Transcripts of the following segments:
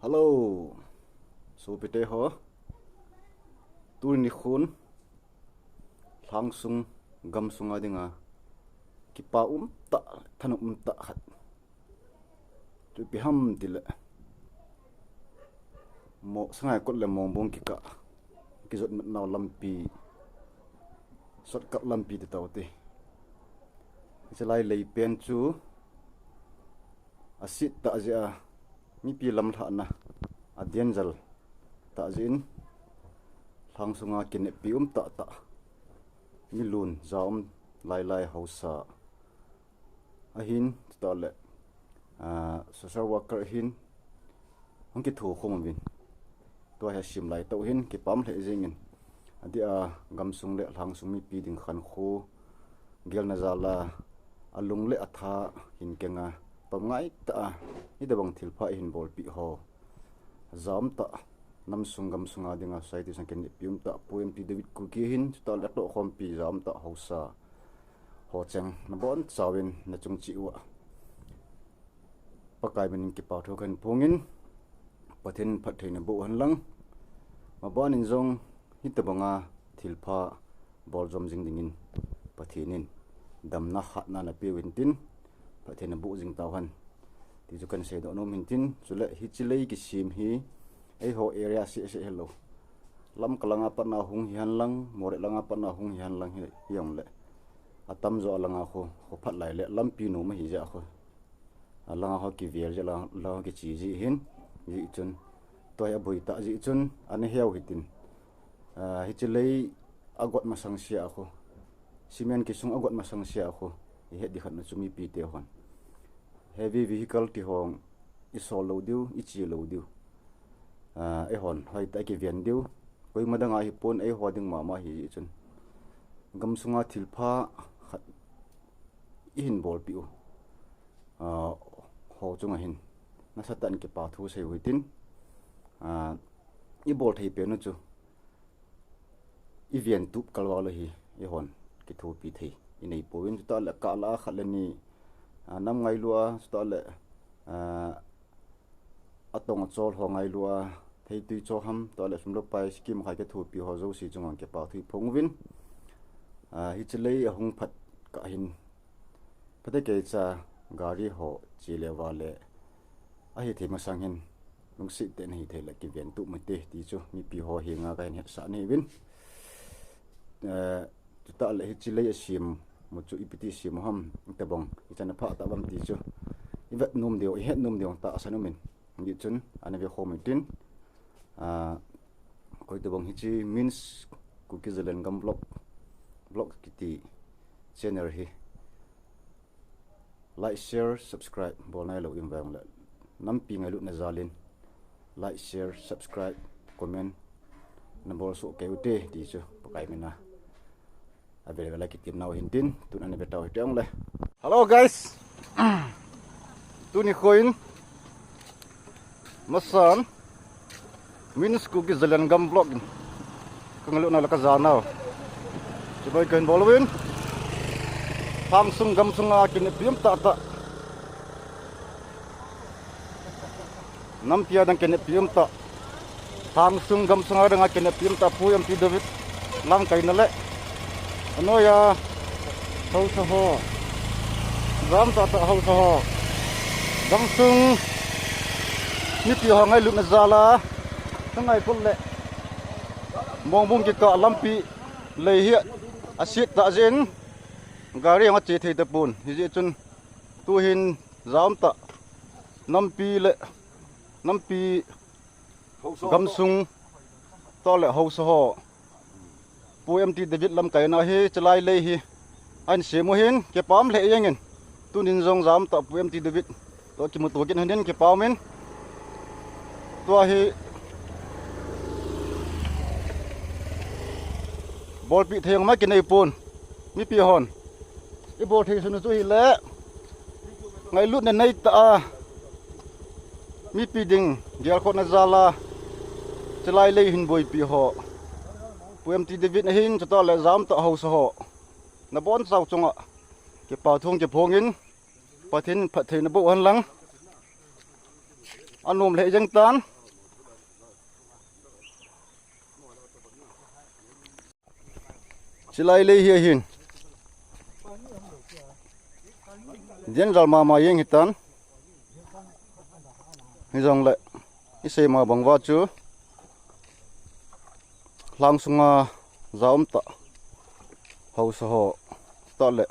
Hello, so pite ho. Tu ni khun langsung gam sunga dinga kipa ta thanu ta khat. Tu piham dile. Mo sangai kot le mong bong kika. Kizot mat naw lampi. Sot kat lampi te tawte. Isalai lei pen chu asit ta azia mi pi lam tha na adian zal ta zin langsunga kin pi ta ta mi lun zaum lai hausa ahin ta le social worker hin hong ki thu khom bin to ha sim lai to hin ki pam le jingin adia gam sung le langsung mi pi ding khan kho gel na zala alung le atha hin kenga pamngai ta ni dawang thilpha hin bol pi ho zam ta nam sungam sunga dinga saiti sangken pium ta poem pi david kuki hin ta la to khom pi zam ta hausa ho cheng na bon chawin na chung chi wa pakai benin ki pa thokan pungin pathin phathei na bo han lang ma bon in zong hitabanga thilpha bol zom jing dingin pathinin damna khatna na pe wintin pathin bu jing tawhan ti chu kan se do no mintin chule hi chilei ki sim hi ei ho area se hello lam kalanga pana hung hian lang more langa pana hung hian lang hi yong le atam zo langa kho phat lai le lampi no ma hi ja kho alanga ho ki ver ja la ki chi ji hin ji chun toya boi ta ji chun ani heu hitin hi chilei agot masang sia kho cement ki sung agot masang sia kho he di khat na chumi pi te hon heavy vehicle ti hong isol lo diu ichi lo diu e hon hoi ta ki vian diu koi madanga hi pon e hoding ma hi chun gam sunga thilpha khat in bol piu ho chunga hin na satan ki pa thu sei huitin i bol thei pe no chu i vian tup kalwa lo hi e hon ki thu pi thei inei powin ta la ka la khalani nam ngai lua sta le atong chol ho ngai lua thei tui cho ham to le sumlo pai skim khai ke thu pi ho zo si chungang ke pa thui phongwin hi chlei a hung phat ka hin pate ke cha gari ho chile wale a hi thema sang hin lungsi ten hi thela ki ven tu mate ti chu mi pi ho hi nga ka hin sa ni win ta le hi chlei a sim mu chu ipiti sim ham tabong ichana pha ta bam ti chu ivat num deu he num deu ta asanumin ngi chun anabe khomitin koi tabong hi chi means cookie zelen gam blog kiti channel hi like share subscribe bolnai lo in wang la nam pi ngai lu na zalin like share subscribe comment number so ke ute ti chu pakai mina available like tim now hintin tun ane betaw tiang le hello guys tuni khoin masan means cookie zelen gam blog kanglu na la ka zanao chibai kan bolwin phang sung gam sunga kin piam ta ta nam pia dang kin piam ta phang sung gam sunga dang kin piam ta puyam ti david lang kai na le anoya ho so ho gam ta ta ho so ho gam sung ni pi ho ngai lu na zala ngai pul le mong bung ki ka lampi lei hi asit ta zen gari nga che thei ta pun hi je chun tu hin zam ta nampi le nampi gam sung to le ho so ho pu mt david lam kai na hi chalai lei hi an se mo hin ke pam le yengin tu nin zong zam ta pu mt david to ki mu to kin hanin ke pawmen to hi bol pi theng ma ki nei pun mi pi hon i bol thei sunu chu hi le ngai lut na nei ta mi pi ding gel khot na zala chalai lei hin boi pi ho puem ti david na hin cha to le zam ta ho so ho na bon sau chunga ke pa thung ke phongin pathin phathei na bo han lang anom le jang tan chilai le hi hin general ma yeng hitan hi jong le ise ma bangwa chu lang sunga zaum ta house ho ta le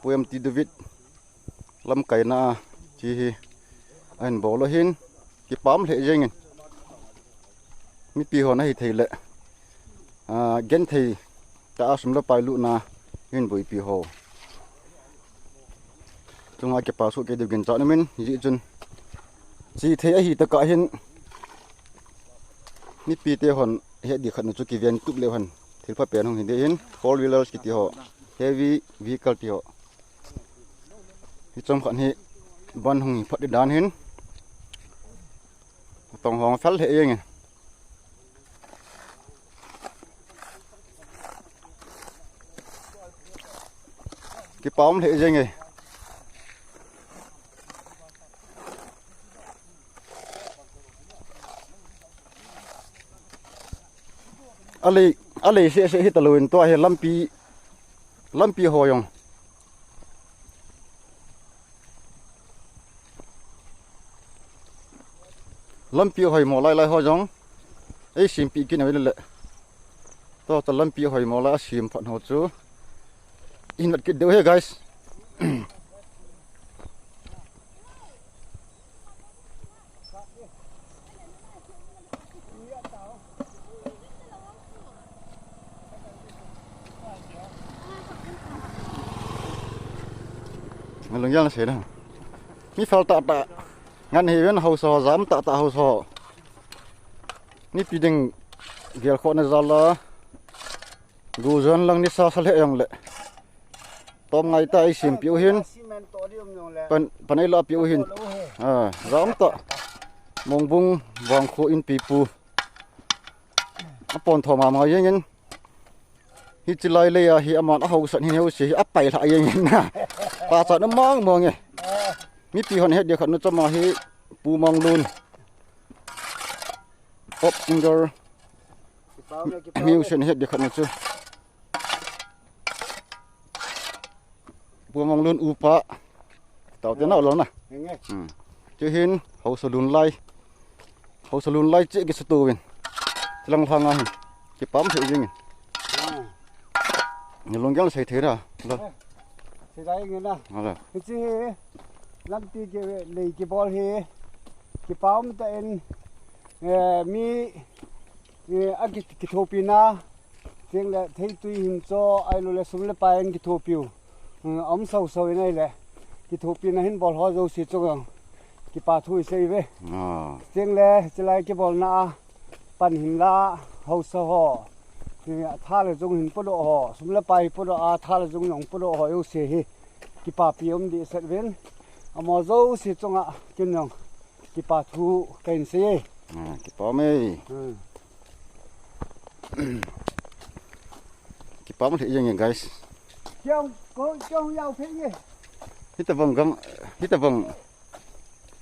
puem ti david lam kai na chi hi an bolo hin ki pam le jeng mi pi ho na hi thei le gen thei ta asum la pai lu na hin bui pi ho tunga ke pa su ke de gen cha na min ji chun chi thei a hi ta ka hin mi pi te hon he di khan chu ki ven tup le han thil pha pen hong hin de hin 4 wheelers ki ti ho heavy vehicle ti ho hi chom khan hi ban hong phat de dan hin tong hong fel he yeng ki pam le jeng e ali se hi taluin to he lampi hoyong lampi hoi mo lai ho jong ei sim pi kin le to ta lampi hoi mo la sim phan ho chu in mat ki do he guys ngalung yang se da mi fal ta ngan he wen house ho zam ta house ho ni piding gel kho na zala gu zon lang ni sa sal he yang le tom ngai ta ai sim piu hin panai la piu hin zam ta mongbung wang kho in pipu apon thoma ma yengin hi chilai le ya hi aman a house ni heu si a pai la yengin na pa cha na mong e mi pi hon he de khan nu chama hi pu mong lun pop finger music he de khan nu chu pu mong lun upa tao te na lo na chu hin house lun lai che ki stu win tlang thanga hi ki pam the jing ni long gyal sai thera lo sai dai nge na chi lam ti ke le ki bol hi ki pam ta en mi agi ki thopina teng la thei tui hin cho ai lo le sum le pa en ki thopiu om so nei le ki thopina hin bol ho zo si chong ki pa thui sei ve teng le chlai ki bol na pan hin la ho so ho tha le jong hin po do ho sum le pai po do a tha le jong nong po do ho yu se hi ki pa piom di set ven amo zo si chonga kin nong ki pa thu kain se ki pa me ki pa me yeng guys chong yao phe ye hita bang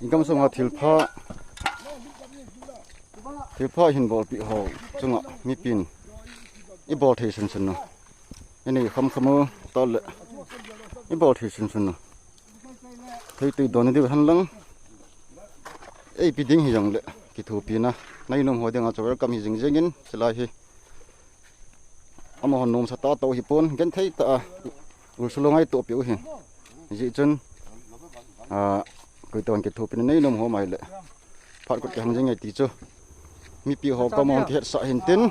ingam so ma thil pha hin bol pi ho chunga mi pin i bol thei sun no ani kham tol i bol thei sun no thei tu don di han lang ei pi ding hi jong le ki thu pi na nai nom ho denga chawel kam hi jing in chela hi amo hon nom sa ta to hi pon gen thei ta ul sulongai to pi hi ji chun koi ton ki thu pi nei nom ho mai le phat ko ki hang jing ai ti chu mi pi ho ka mon thiet sa hin tin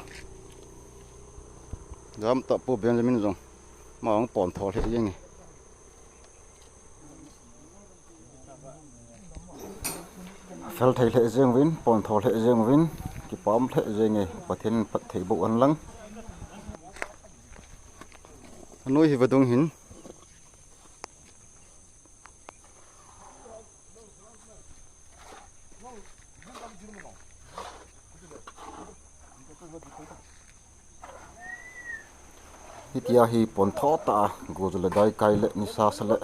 dam ta po benjamin jong ma ang pon thol he yeng fel thei le jeng win pon thol he jeng win ki pam the jeng e pathin pat thei bo an lang noi hi vadung hin hitia hi pon tho ta gozule dai kai le ni sa sale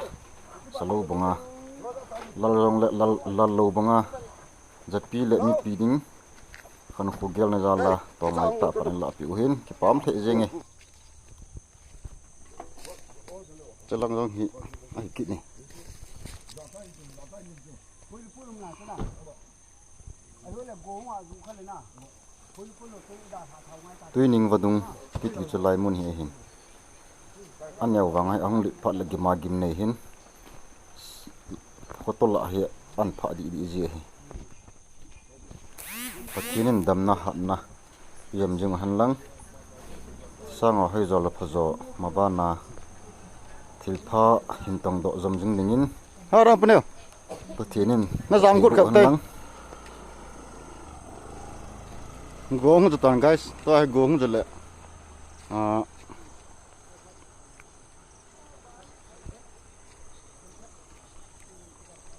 salo bonga lal rong le lal lo bonga japi le mi piding khan khu gel na jala to mai ta pan la pi uhin ki pam the jenge cho lăng rong hi ai kỹ này tuy ninh và đúng kỹ cho lại muốn hi hin anh nhau vàng hay ông lụy phát là gima gim này hin có tôi lại hiện ăn phát đi gì và khi nên đâm na hận na yếm dừng hành lang sang ở hay rồi là phải rồi mà ba na thil pha hình tông độ dầm dừng đình ha ra bên nào và khi nên nó giảm cột cặp tay gong cho toàn guys tôi gong cho lệ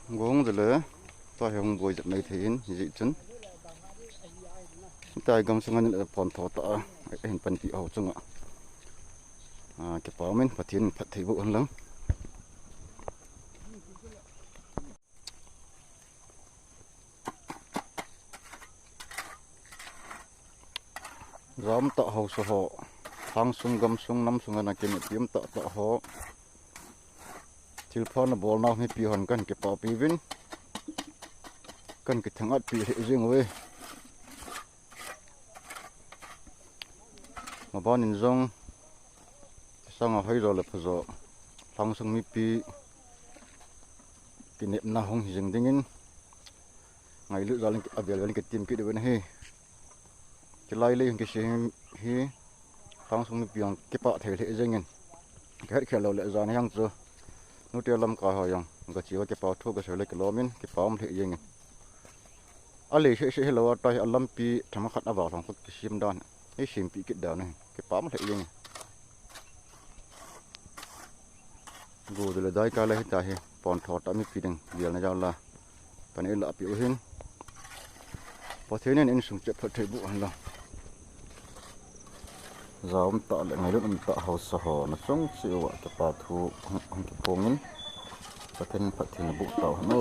gong cho lệ tôi không bồi dập này thì dị chân tay gom xuống anh là phòn thọ ta hình phần bị hậu chung ạ cái bảo mình phát triển phát thị vụ hơn lắm rắm tạo hậu số họ thang sung gom sung năm sung anh cái tiêm tạo họ til phone ball nào hay pi hòn cái bảo pi vin cái thằng ắt pi hệ riêng về mà bao nhiêu dòng sang ở hay rồi là phải rồi thang sung mi pi cái niệm nào không dừng tiếng ngày lựa ra lên cái về lên cái tìm cái được bên hay cái lai lên cái gì hi thang sung mi pi cái bảo thể hệ riêng cái hết lâu lại ra này hàng chưa nó tiêu lâm cài hỏi rằng cái chỉ có cái bảo thu cái sợi lấy cái lô min cái bảo thể riêng ở đây sẽ lâu tay ở lâm pi thằng khát vào thằng cái sim đòn cái sim pi cái đầu này cái bảo thể riêng gù rồi đây cái này hết hết còn thọ tạm mi pi đằng giờ này giao là phần này là biểu hiện có thế nên anh sùng chụp phải thời vụ hành lo giờ ông tạo lại ngày lúc ông tạo hậu sở nó sống chịu cái bảo thu không cái phong ấy và thêm phát triển bộ tàu nó